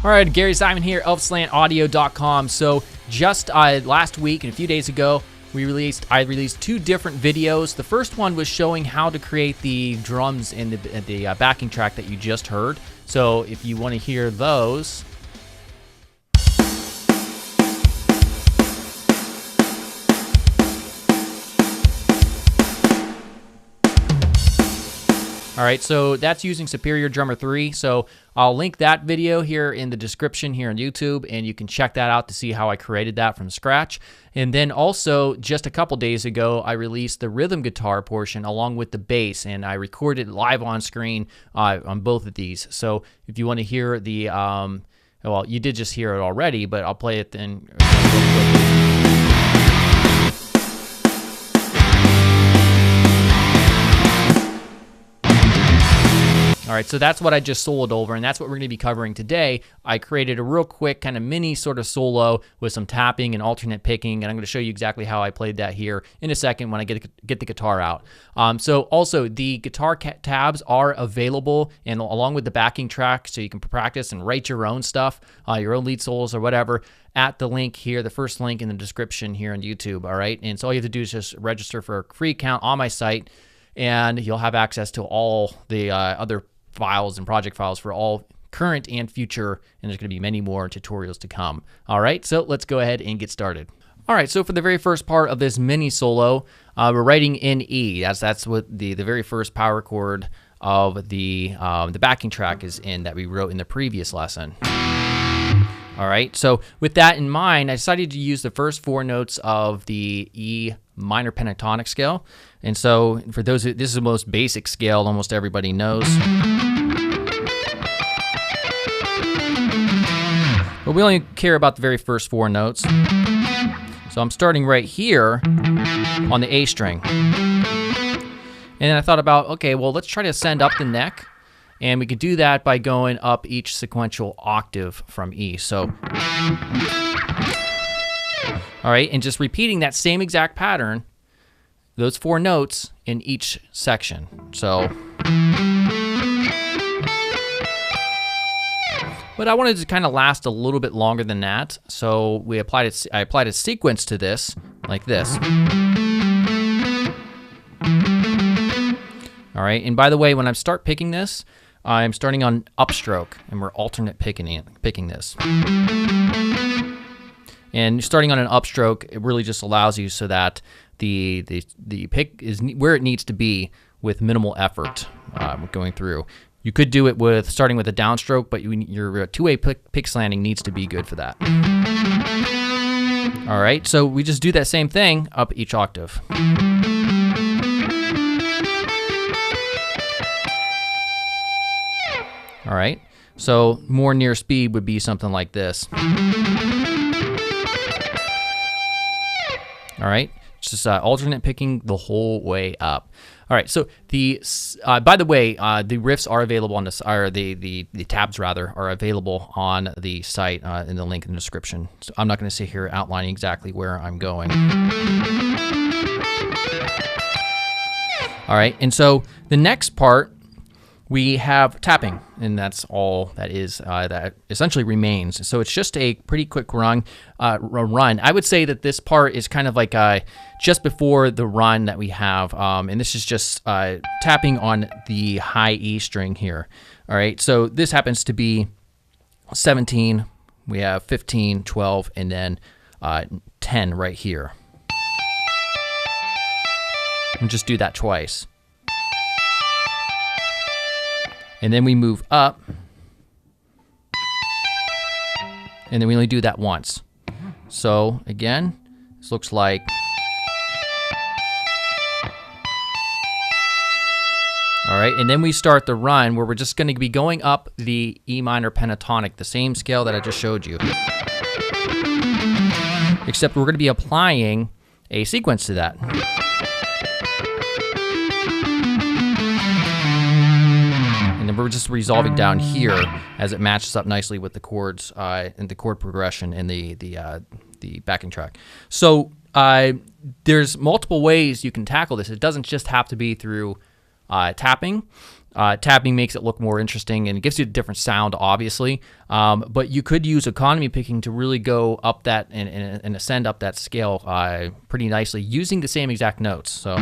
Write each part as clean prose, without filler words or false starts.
All right, Gary Simon here of SlantAudio.com. So just last week and a few days ago, I released two different videos. The first one was showing how to create the drums in the backing track that you just heard. So if you want to hear those. All right, so that's using Superior Drummer 3. So I'll link that video here in the description here on YouTube, and you can check that out to see how I created that from scratch. And then also, just a couple days ago, I released the rhythm guitar portion along with the bass, and I recorded live on screen on both of these. So if you want to hear the, well, you did just hear it already, but I'll play it then real quickly. All right, so that's what I just soloed over, and that's what we're going to be covering today. I created a real quick kind of mini sort of solo with some tapping and alternate picking, and I'm going to show you exactly how I played that here in a second when I get the guitar out. So also, the guitar tabs are available, and along with the backing track, so you can practice and write your own stuff, your own lead solos or whatever, at the link here, the first link in the description here on YouTube, all right? And so all you have to do is just register for a free account on my site, and you'll have access to all the other files and project files for all current and future, and there's going to be many more tutorials to come. All right, so let's go ahead and get started. All right, so for the very first part of this mini solo, we're writing in E. That's what the very first power chord of the backing track is in that we wrote in the previous lesson. All right, so with that in mind, I decided to use the first four notes of the E minor pentatonic scale. And so for those, this is the most basic scale almost everybody knows. But we only care about the very first four notes. So I'm starting right here on the A string. And then I thought about, okay, well, let's try to ascend up the neck. And we could do that by going up each sequential octave from E. So, all right, and just repeating that same exact pattern, those four notes in each section. So, but I wanted to kind of last a little bit longer than that. So I applied a sequence to this, like this. All right, and by the way, when I start picking this, I'm starting on upstroke, and we're alternate picking this. And starting on an upstroke, it really just allows you so that the pick is where it needs to be with minimal effort going through. You could do it with starting with a downstroke, but your two-way pick slanting needs to be good for that. All right, so we just do that same thing up each octave. All right, so more near speed would be something like this. All right, it's just alternate picking the whole way up. All right, so by the way, the riffs are available on the tabs rather are available on the site in the link in the description. So I'm not going to sit here outlining exactly where I'm going. All right, and so the next part, we have tapping, and that's all that is that essentially remains. So it's just a pretty quick run. I would say that this part is kind of like just before the run that we have, and this is just tapping on the high E string here. All right, so this happens to be 17. We have 15, 12, and then 10 right here. And just do that twice. And then we move up, and then we only do that once. So again, this looks like, all right, and then we start the run where we're just going to be going up the E minor pentatonic, the same scale that I just showed you. Except we're going to be applying a sequence to that. And then we're just resolving down here as it matches up nicely with the chords and the chord progression in the backing track. So there's multiple ways you can tackle this. It doesn't just have to be through tapping. Tapping makes it look more interesting and it gives you a different sound, obviously. But you could use economy picking to really go up that and ascend up that scale pretty nicely using the same exact notes. So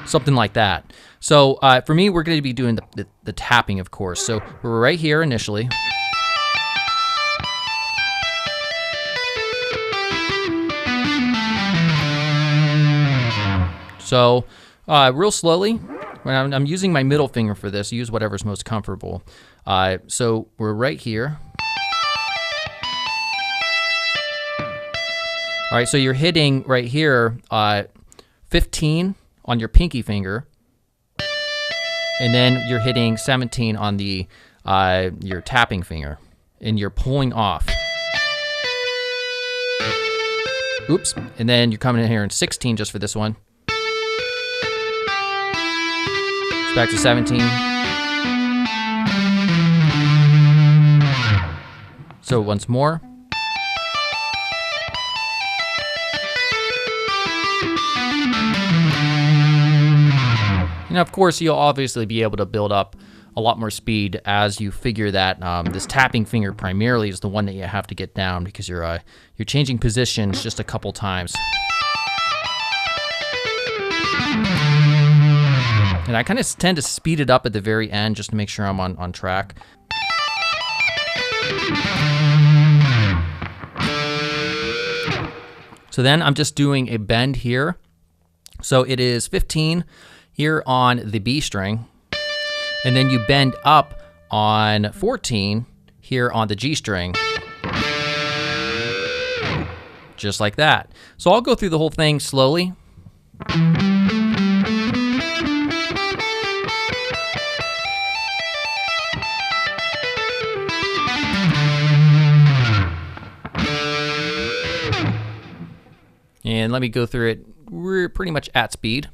something like that. So for me, we're going to be doing the tapping, of course. So we're right here initially. So real slowly, when I'm using my middle finger for this, use whatever's most comfortable. So we're right here. All right, so you're hitting right here 15 on your pinky finger, and then you're hitting 17 on the your tapping finger, and you're pulling off. Oops, and then you're coming in here in 16 just for this one. Back to 17. So once more. And of course, you'll obviously be able to build up a lot more speed as you figure that this tapping finger primarily is the one that you have to get down because you're changing positions just a couple times. And I kind of tend to speed it up at the very end just to make sure I'm on track. So then I'm just doing a bend here. So it is 15 here on the B string. And then you bend up on 14 here on the G string. Just like that. So I'll go through the whole thing slowly. And let me go through it. We're pretty much at speed.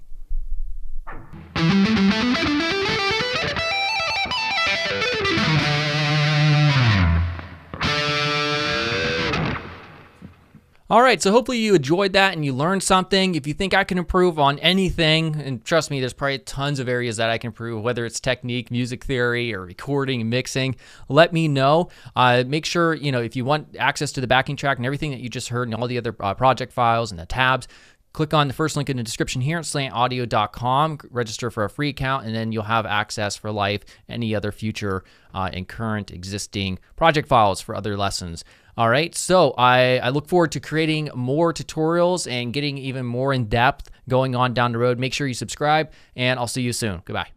All right, so hopefully you enjoyed that and you learned something. If you think I can improve on anything, and trust me, there's probably tons of areas that I can improve, whether it's technique, music theory, or recording, mixing, let me know. Make sure, if you want access to the backing track and everything that you just heard and all the other project files and the tabs, click on the first link in the description here at slantaudio.com, register for a free account, and then you'll have access for life, any other future and current existing project files for other lessons. All right, so I look forward to creating more tutorials and getting even more in depth going on down the road. Make sure you subscribe, and I'll see you soon. Goodbye.